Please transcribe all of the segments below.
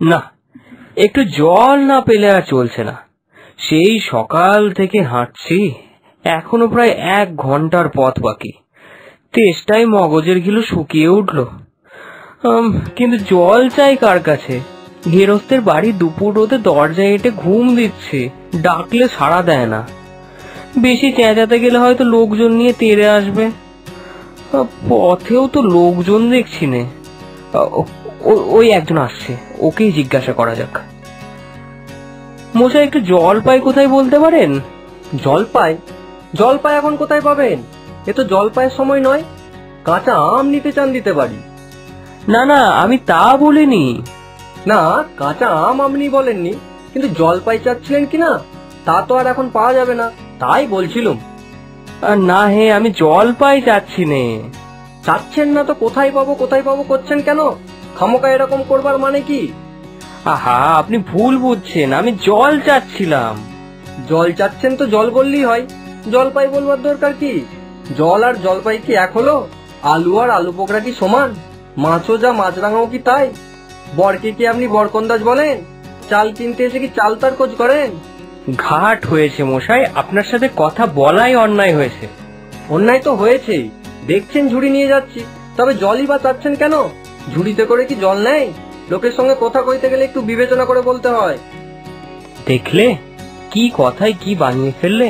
না, একটু জল না পেলে আর চলছে না। সেই সকাল থেকে হাঁটছি, এখনো প্রায় 1 ঘন্টার পথ বাকি। তেষ্টায় মগজের ঘিলু শুকিয়ে উঠল। কিন্তু জল চাই কার কাছে? গেরস্তের বাড়ি দুপুর রোদে দরজায় এঁটে ঘুম দিচ্ছে, ডাকলে সাড়া দেয় না। বেশি চেঁচাতে গেলে হয়তো লোকজন নিয়ে তেড়ে আসবে। পথেও তো লোকজন দেখছি নে। ওই একজন আসছে, ওকেই জিজ্ঞাসা করা যাক। মশাই, একটু জল পাই কোথায় বলতে পারেন? জলপাই? জলপাই এখন কোথায় পাবেন? এ তো জলপাইয়ের সময় নয়। কাঁচা আম নিতে চান দিতে পারি? না না, আমি তা বলিনি। না, কাঁচা আম আপনি বলেননি, কিন্তু জলপাই চাচ্ছিলেন কিনা তা তো আর এখন পাওয়া যাবে না, তাই বলছিলুম। না হে, আমি জল পাই চাচ্ছি নে। চাচ্ছেন না তো কোথায় পাবো কোথায় পাবো করছেন কেন? খামোকা এরকম করবার মানে কি? আহা, আপনি ভুল বুঝছেন, আমি জল চাচ্ছিলাম। জল চাচ্ছেন তো জল বললেই হয়, জলপাই বলবার দরকার কি? জল আর জলপাই কি এক হলো? আলু আর আলু পোকরা কি সমান? মাছও যা মাছরাঙাও কি তাই? বরকে কি আপনি বরকন্দাজ বলেন? চাল কিনতে এসে কি চাল তার খোঁজ করেন? ঘাট হয়েছে মশাই, আপনার সাথে কথা বলাই অন্যায় হয়েছে। অন্যায় তো হয়েছেই, দেখছেন ঝুড়ি নিয়ে যাচ্ছি, তবে জলই বা চাচ্ছেন কেন? ঝুড়িতে করে কি জল নেই? লোকের সঙ্গে কথা কইতে গেলে একটু বিবেচনা করে বলতে হয়। দেখলে কি কথায় কি বানিয়ে ফেললে।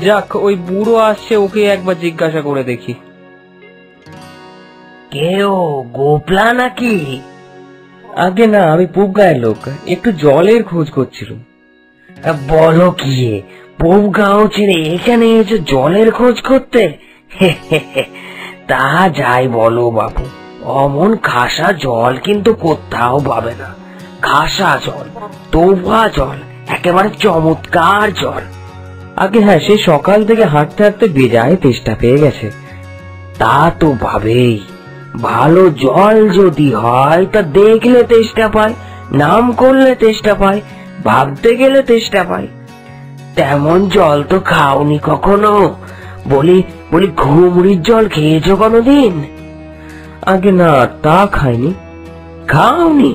যাক, ওই বুড়ো আসছে, ওকে একবার জিজ্ঞাসা করে দেখি। কেউ গোপলা নাকি? আগে না, আমি পুব গায়ের লোক, একটু জলের খোঁজ করছিলাম। বলো কি, পুব গাঁও ছেড়ে এখানে এসে জলের খোঁজ করতে? তা যাই বলো বাবু, অমন খাসা জল কিন্তু কোথাও পাবে না। খাসা জল, তোফা জল, একেবারে চমৎকার জল। আগে হ্যাঁ, সেই সকাল থেকে হাঁটতে হাঁটতে বেজায় তেষ্টা পেয়ে গেছে। তা তো ভাবেই, ভালো জল যদি হয় তা দেখলে তেষ্টা পায়, নাম করলে তেষ্টা পায়, ভাবতে গেলে তেষ্টা পায়। তেমন জল তো খাওনি কখনো? বলি বলি ঘুমড়ির জল খেয়েছো কোনোদিন? আগে না, তা খাইনি। খাওনি?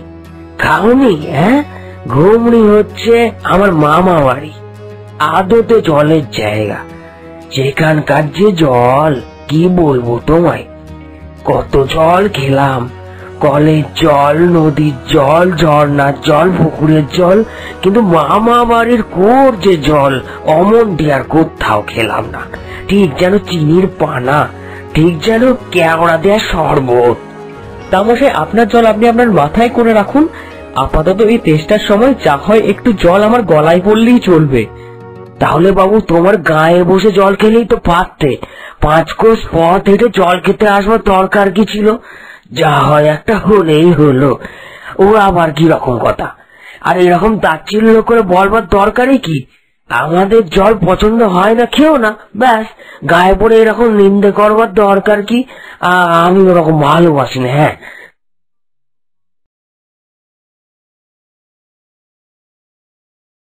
খাওনি? হ্যাঁ, ঘুমড়ি হচ্ছে আমার মামা বাড়ি, আদতে জলের জায়গা। সেখানকার যে জল কি বলবো তোমায়। কত জল খেলাম, কলের জল, নদীর জল, ঝর্ণার জল, পুকুরের জল, কিন্তু মামা বাড়ির কুয়োর যে জল অমন আর কোথাও খেলাম না। ঠিক যেন চিনির পানা, ঠিক যেন কেওড়া দেয়া শরবত। তামশাই, আপনার জল আপনি আপনার মাথায় করে রাখুন। আপাতত এই তেষ্টার সময় যা হয় একটু জল আমার গলায় পড়লেই চলবে। তাহলে বাবু, তোমার গায়ে বসে জল খেলেই তো পারতে। 5 কোষ পথ হেঁটে জল খেতে আসবার দরকার কি ছিল? যা হয় একটা হলেই হলো। ও আবার কি রকম কথা? আর এরকম তাচ্ছিল্য করে বলবার দরকারই কি? আমাদের জল পছন্দ হয় না, খেও না, ব্যাস। গায়ে পড়ে এরকম নিন্দে করবার দরকার কি? আমি ওরকম ভালোবাসি না। হ্যাঁ,